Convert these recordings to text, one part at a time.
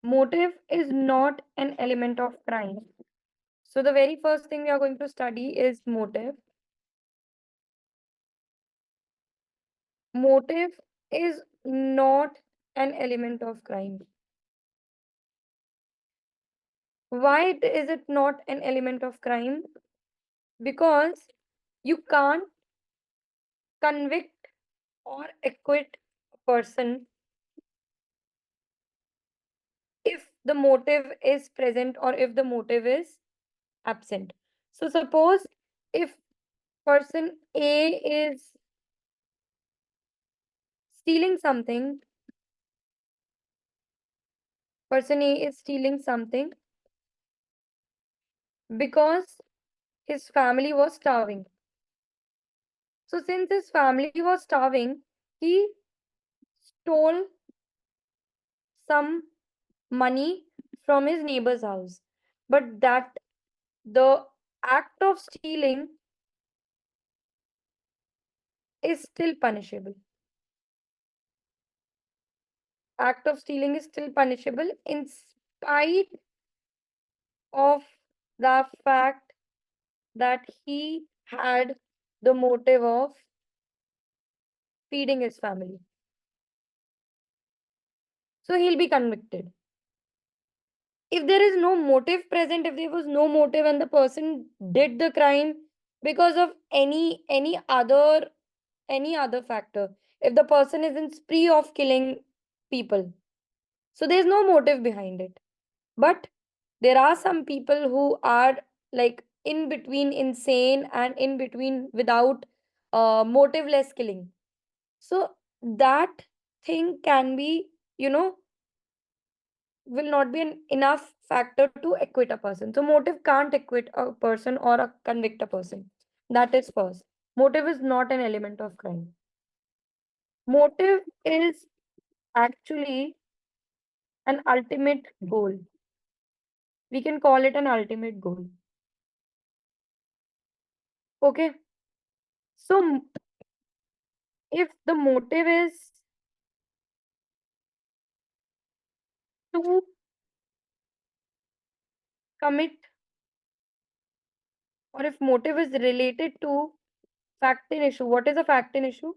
Motive is not an element of crime. So the very first thing we are going to study is motive. Motive is not an element of crime. Why is it not an element of crime? Because you can't convict or acquit a person if the motive is present or if the motive is absent. So suppose if person A is stealing something, person A is stealing something because his family was starving. So since his family was starving, he stole some money from his neighbor's house. But that the act of stealing is still punishable. Act of stealing is still punishable in spite of the fact that he had the motive of feeding his family. So he'll be convicted. If there is no motive present, if there was no motive and the person did the crime because of any other factor, if the person is in spree of killing people, so there's no motive behind it. But there are some people who are like in between insane and in between without motiveless killing. So that thing can be, will not be an enough factor to acquit a person. So motive can't acquit a person or convict a person. That is first. Motive is not an element of crime. Motive is actually an ultimate goal. We can call it an ultimate goal. Okay. So if the motive is to commit, or if motive is related to fact in issue, what is a fact in issue?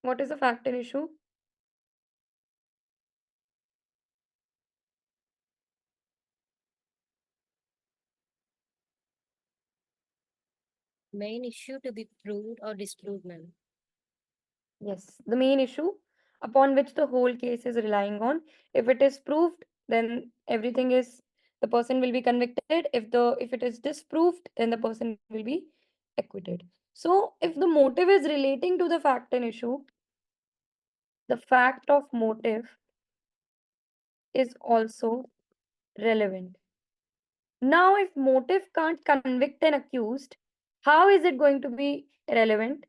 What is a fact in issue? Main issue to be proved or disproved, ma'am. Yes, the main issue upon which the whole case is relying on. If it is proved, then everything is, the person will be convicted. If it is disproved, then the person will be acquitted. So if the motive is relating to the fact and issue, the fact of motive is also relevant. Now, if motive can't convict an accused, how is it going to be relevant?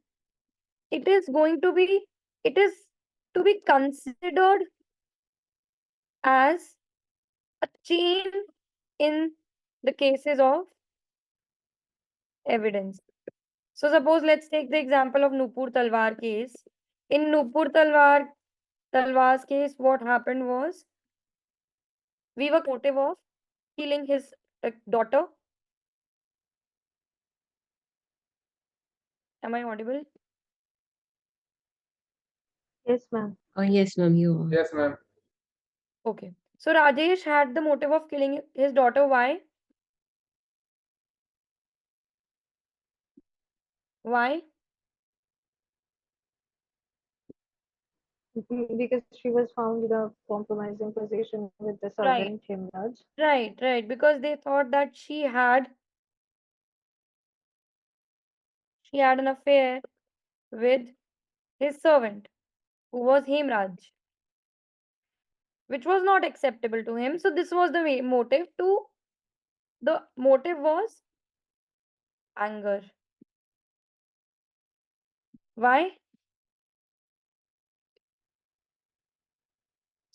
It is going to be, it is to be considered as a chain in the cases of evidence. So suppose let's take the example of Nupur Talwar case. In Nupur Talwar's case, what happened was we were motive of killing his daughter. Am I audible? Yes, ma'am. Yes, ma'am, you are. Yes, ma'am. Okay. So Rajesh had the motive of killing his daughter. Why? Why? Because she was found with a compromising position with the Right, servant Himraj. right. Because they thought that she had an affair with his servant, who was Hemraj, which was not acceptable to him. So this was the motive to, the motive was anger. Why?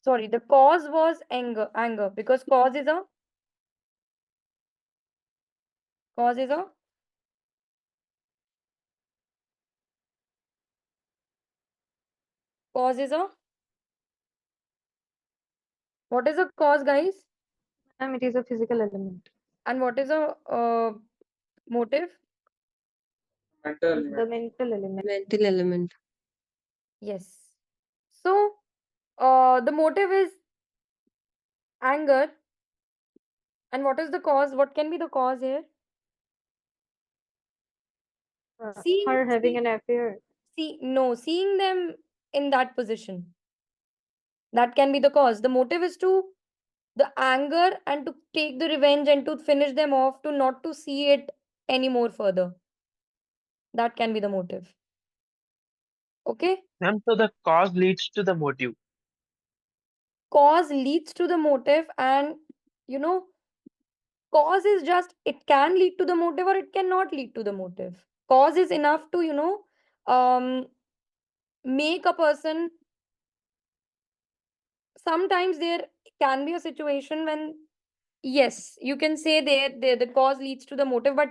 Sorry, the cause was anger, because cause is a cause is a What is a cause, guys? Ma'am, it is a physical element. And what is a motive? The mental element. Mental element. Yes. So, the motive is anger. And what is the cause? What can be the cause here? Seeing, Her having see, an affair. seeing them in that position. That can be the cause. The motive is to the anger and to take the revenge and to finish them off, to not to see it anymore further. That can be the motive. Okay? Ma'am, so the cause leads to the motive. Cause leads to the motive, and you know, cause is just, it can lead to the motive or it cannot lead to the motive. Cause is enough to, um, make a person. Sometimes there can be a situation when, yes, you can say there the cause leads to the motive, but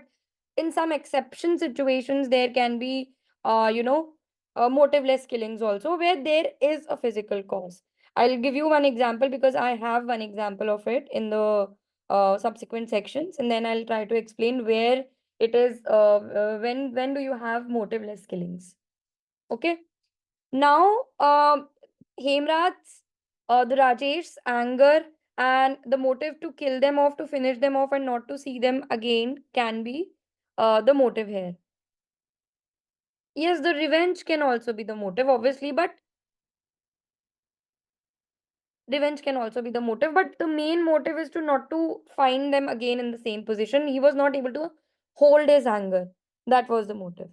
in some exception situations there can be motiveless killings also, where there is a physical cause. I'll give you one example because I have one example of it in the subsequent sections, and then I'll try to explain where it is when do you have motiveless killings. Okay. Now, Hemrat's, the Rajesh's anger and the motive to kill them off, to finish them off, and not to see them again can be the motive here. Yes, the revenge can also be the motive, obviously, but revenge can also be the motive. But the main motive is to not to find them again in the same position. He was not able to hold his anger. That was the motive.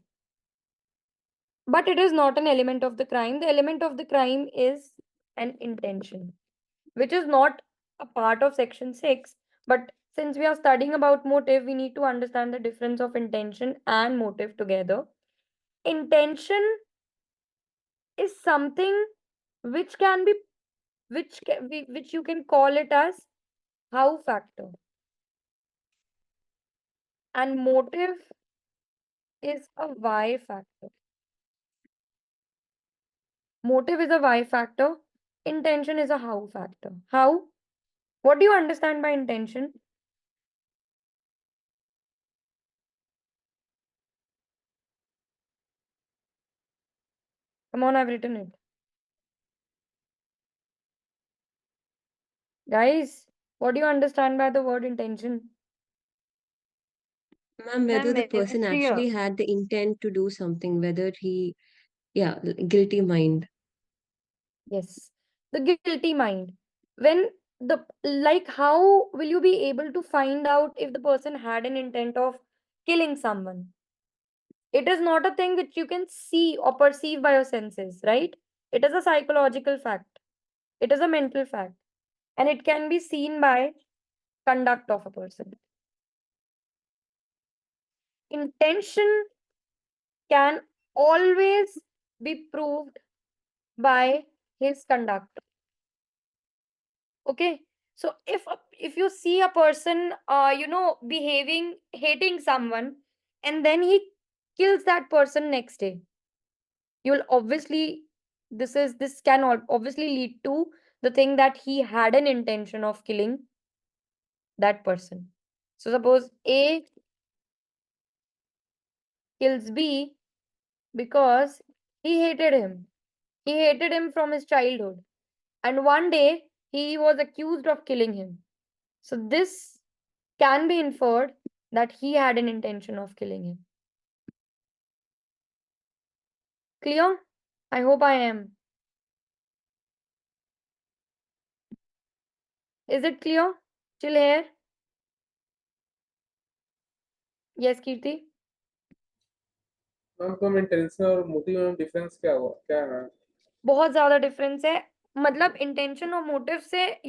But it is not an element of the crime. The element of the crime is an intention, which is not a part of section 6. But since we are studying about motive, we need to understand the difference of intention and motive together. Intention is something which can be, which you can call it as how factor, and motive is a why factor. Motive is a why factor, intention is a how factor. How? What do you understand by intention? Come on, I've written it. Guys, what do you understand by the word intention? Ma'am, whether Ma'am, the it's person clear. actually had the intent to do something, whether he, yeah, guilty mind. Yes. The guilty mind. When the, like, how will you be able to find out if the person had an intent of killing someone? It is not a thing which you can see or perceive by your senses, right? It is a psychological fact. It is a mental fact. And it can be seen by conduct of a person. Intention can always be proved by his conduct. Okay. So if you see a person behaving, hating someone, and then he kills that person next day, you'll obviously, this can obviously lead to the thing that he had an intention of killing that person. So suppose A kills B because he hated him from his childhood, and one day he was accused of killing him. So this can be inferred that he had an intention of killing him. Clear? I hope I am. Is it clear? Still here? Yes, Kirti? Ma'am तो intention और motive में difference क्या है ma'am? बहुत ज्यादा difference है. मतलब intention और मोटिव से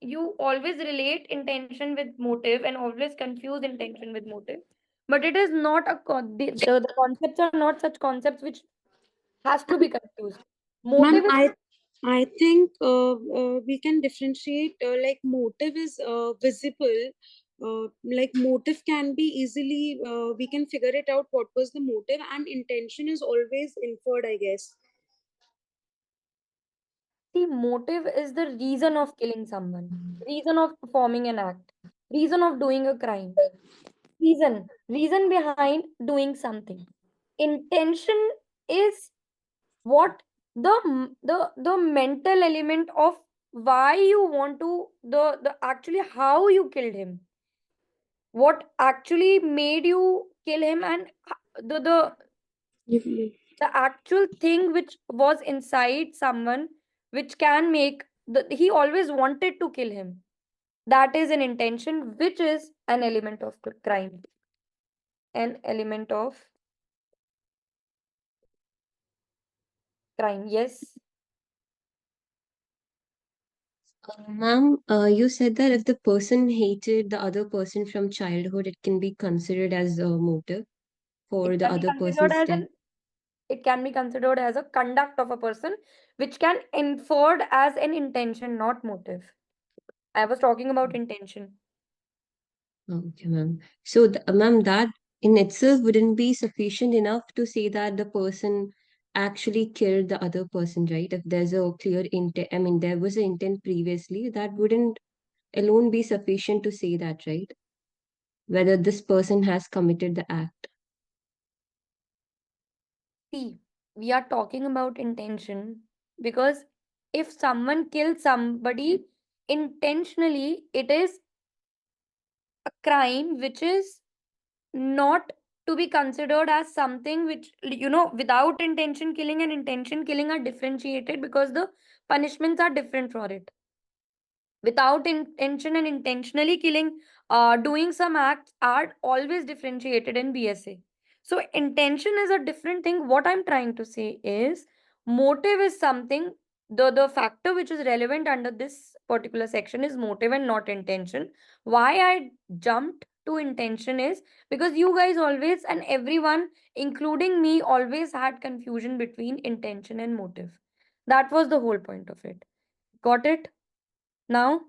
you always relate intention with motive and always confuse intention with motive, but it is not the concepts are not such concepts which has to be confused. Ma'am, Motive is, I think we can differentiate like motive is visible. Like motive can be easily we can figure it out what was the motive, and intention is always inferred, I guess. actually motive is the reason of killing someone, reason of performing an act, reason of doing a crime, reason behind doing something. Intention is what the mental element of why you want to the actually how you killed him, what actually made you kill him, and the actual thing which was inside someone which can make he always wanted to kill him. That is an intention, which is an element of crime, an element of crime. Yes. Ma'am, you said that if the person hated the other person from childhood, it can be considered as a motive for It the can be other considered person's as death. an it can be considered as a conduct of a person which can inferred as an intention, not motive. I was talking about intention. Okay, ma'am. So, ma'am, that in itself wouldn't be sufficient enough to say that the person actually killed the other person, right? If there's a clear intent, I mean, there was an intent previously, that wouldn't alone be sufficient to say that, right? Whether this person has committed the act. See, we are talking about intention because if someone kills somebody intentionally, it is a crime which is not to be considered as something which, without intention killing and intention killing are differentiated because the punishments are different for it. Without intention and intentionally killing, doing some acts are always differentiated in BSA. So intention is a different thing. What I'm trying to say is motive is something, the factor which is relevant under this particular section is motive and not intention. Why I jumped to intention is because you guys always, and everyone including me, always had confusion between intention and motive. That was the whole point of it. Got it now?